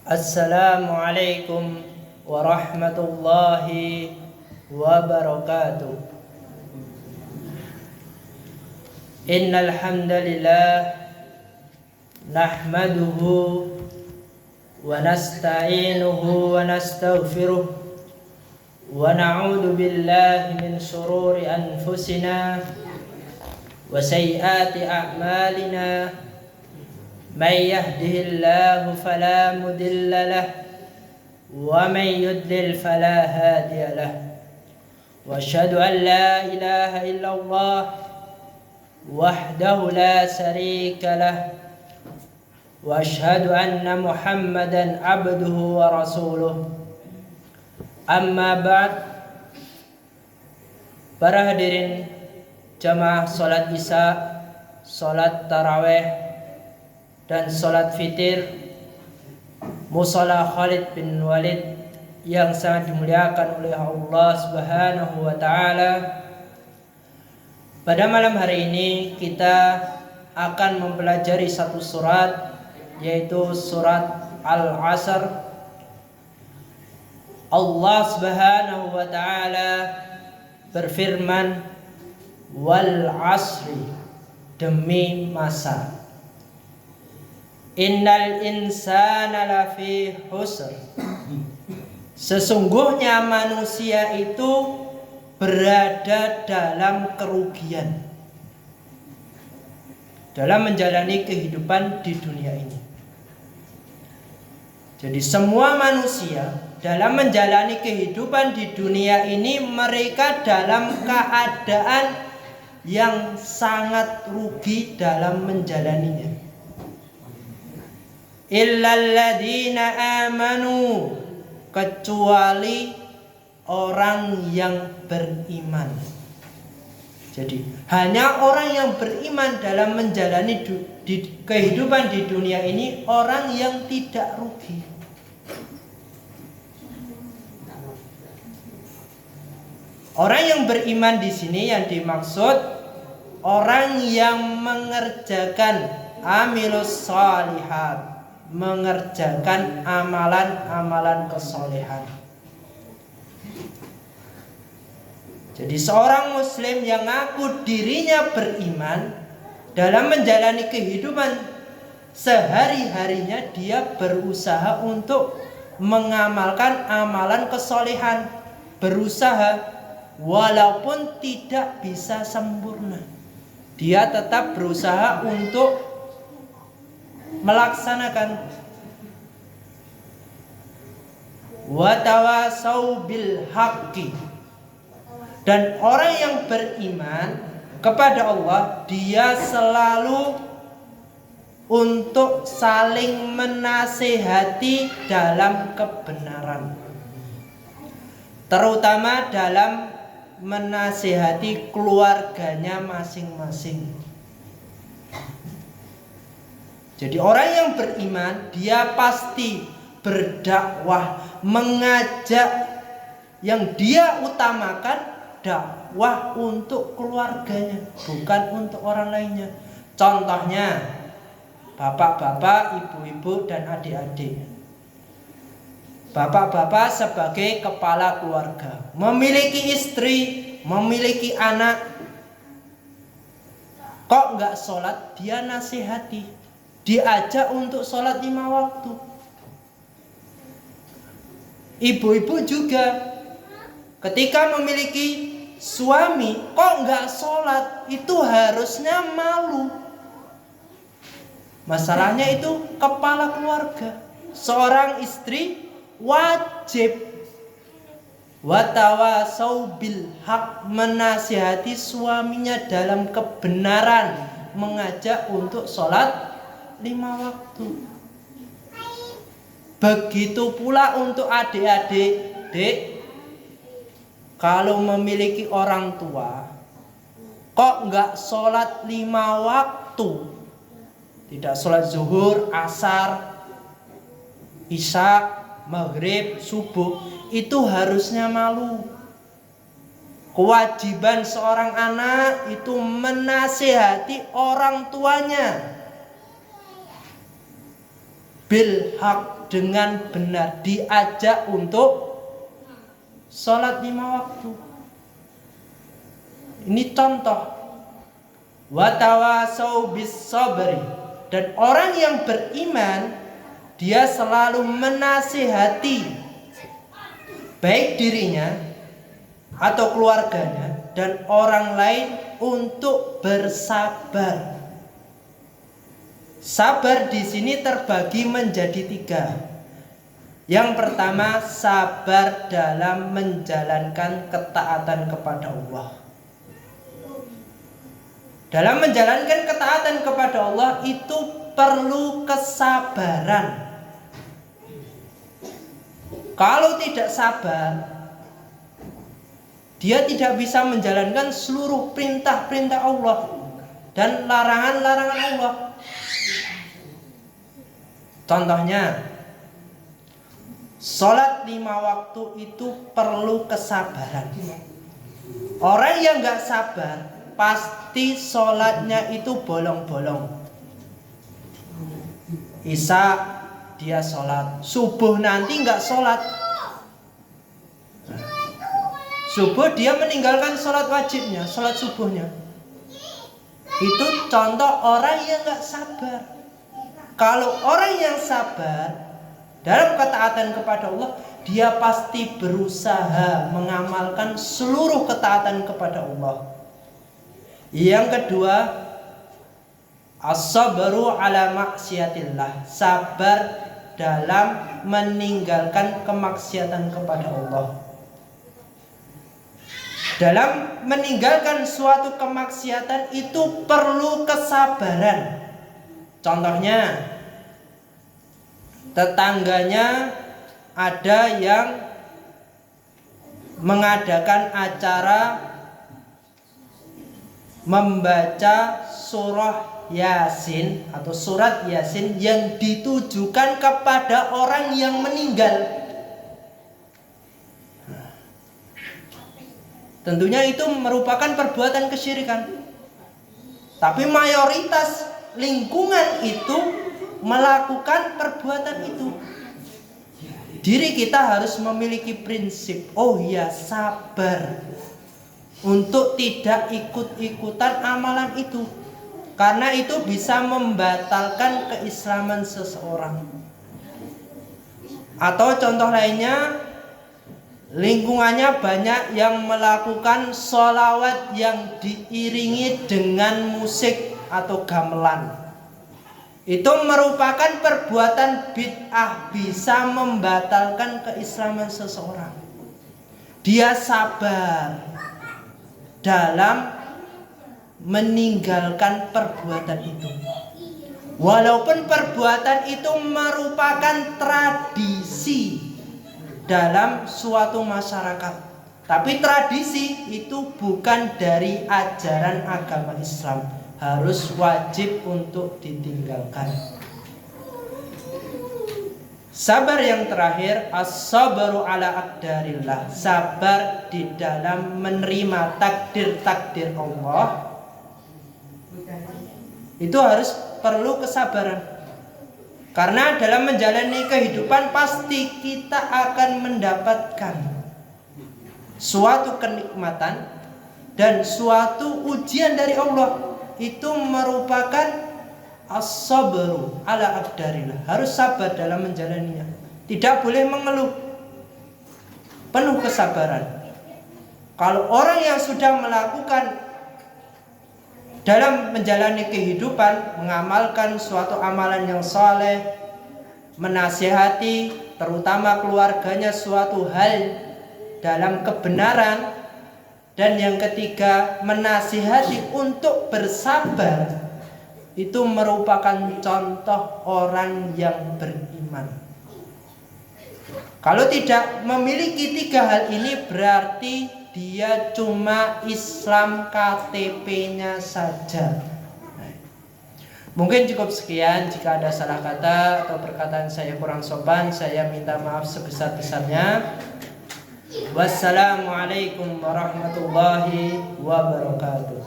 Assalamualaikum warahmatullahi wabarakatuh. Innal hamdalillah nahmaduhu wa nasta'inuhu wa nastaghfiruh wa na'udzu billahi min shururi anfusina wa sayyiati a'malina. من يهده الله فلا مضل له ومن يضلل فلا هادي له واشهد ان لا اله الا الله وحده لا شريك له واشهد ان محمدا عبده ورسوله. Amma ba'd. Para hadirin jamaah salat Isya, salat tarawih dan sholat fitir Mushola Khalid bin Walid yang sangat dimuliakan oleh Allah Subhanahu wa Ta'ala. Pada malam hari ini kita akan mempelajari satu surat, yaitu surat Al-Asr. Allah Subhanahu wa Ta'ala berfirman, wal asri, demi masa. Innal insana lafi khusr, sesungguhnya manusia itu berada dalam kerugian dalam menjalani kehidupan di dunia ini. Jadi semua manusia dalam menjalani kehidupan di dunia ini, mereka dalam keadaan yang sangat rugi dalam menjalaninya. Illal ladzina amanu, kecuali orang yang beriman. Jadi hanya orang yang beriman dalam menjalani kehidupan di dunia ini, orang yang tidak rugi. Orang yang beriman di sini yang dimaksud orang yang mengerjakan amilus shalihat, mengerjakan amalan-amalan kesolehan. Jadi seorang muslim yang ngaku dirinya beriman, dalam menjalani kehidupan sehari-harinya dia berusaha untuk mengamalkan amalan kesolehan, berusaha walaupun tidak bisa sempurna, dia tetap berusaha untuk melaksanakan. Wa tawasau bil haqqi, dan orang yang beriman kepada Allah, dia selalu untuk saling menasihati dalam kebenaran, terutama dalam menasihati keluarganya masing-masing. Jadi orang yang beriman, dia pasti berdakwah, mengajak, yang dia utamakan dakwah untuk keluarganya, bukan untuk orang lainnya. Contohnya bapak-bapak, ibu-ibu, dan adik-adik. Bapak-bapak sebagai kepala keluarga, memiliki istri, memiliki anak, kok nggak sholat, dia nasihati, diajak untuk sholat 5 waktu. Ibu-ibu juga ketika memiliki suami kok nggak sholat, itu harusnya malu. Masalahnya itu kepala keluarga. Seorang istri wajib watawasau bil haq, menasihati suaminya dalam kebenaran, mengajak untuk sholat 5 waktu. Begitu pula untuk adik-adik. Dek, kalau memiliki orang tua kok nggak sholat 5 waktu, tidak sholat zuhur, asar, isya, maghrib, subuh, itu harusnya malu. Kewajiban seorang anak itu menasihati orang tuanya bil haq, dengan benar, diajak untuk sholat 5 waktu. Ini contoh. Wa tawasau bis sabri. Dan orang yang beriman, dia selalu menasihati baik dirinya atau keluarganya dan orang lain untuk bersabar. Sabar di sini terbagi menjadi 3. Yang pertama, sabar dalam menjalankan ketaatan kepada Allah. Dalam menjalankan ketaatan kepada Allah itu perlu kesabaran. Kalau tidak sabar, dia tidak bisa menjalankan seluruh perintah-perintah Allah dan larangan-larangan Allah. Contohnya, sholat 5 waktu itu perlu kesabaran. Orang yang gak sabar pasti sholatnya itu bolong-bolong. Isya dia sholat, subuh nanti gak sholat. Subuh dia meninggalkan sholat wajibnya, sholat subuhnya. Itu contoh orang yang gak sabar. Kalau orang yang sabar dalam ketaatan kepada Allah, dia pasti berusaha mengamalkan seluruh ketaatan kepada Allah. Yang kedua, as-sabru ala maksiatillah, sabar dalam meninggalkan kemaksiatan kepada Allah. Dalam meninggalkan suatu kemaksiatan itu perlu kesabaran. Contohnya, tetangganya ada yang mengadakan acara membaca surah Yasin atau surat Yasin yang ditujukan kepada orang yang meninggal. Tentunya itu merupakan perbuatan kesyirikan. Tapi mayoritas lingkungan itu melakukan perbuatan itu. Diri kita harus memiliki prinsip, oh ya, sabar untuk tidak ikut-ikutan amalan itu, karena itu bisa membatalkan keislaman seseorang. Atau contoh lainnya, lingkungannya banyak yang melakukan sholawat yang diiringi dengan musik atau gamelan. Itu merupakan perbuatan bid'ah, bisa membatalkan keislaman seseorang. Dia sabar dalam meninggalkan perbuatan itu. Walaupun perbuatan itu merupakan tradisi dalam suatu masyarakat, tapi tradisi itu bukan dari ajaran agama Islam, harus wajib untuk ditinggalkan. Sabar yang terakhir, as-sabru ala aqdarillah, sabar di dalam menerima takdir-takdir Allah. Itu harus perlu kesabaran. Karena dalam menjalani kehidupan pasti kita akan mendapatkan suatu kenikmatan dan suatu ujian dari Allah. Itu merupakan as-sabru ala aqdarillah, harus sabar dalam menjalaninya, tidak boleh mengeluh, penuh kesabaran. Kalau orang yang sudah melakukan dalam menjalani kehidupan, mengamalkan suatu amalan yang saleh, menasihati terutama keluarganya suatu hal dalam kebenaran, dan yang ketiga menasihati untuk bersabar, itu merupakan contoh orang yang beriman. Kalau tidak memiliki 3 hal ini, berarti dia cuma Islam KTP-nya saja. Mungkin cukup sekian. Jika ada salah kata atau perkataan saya kurang sopan, saya minta maaf sebesar-besarnya. Wassalamualaikum warahmatullahi wabarakatuh.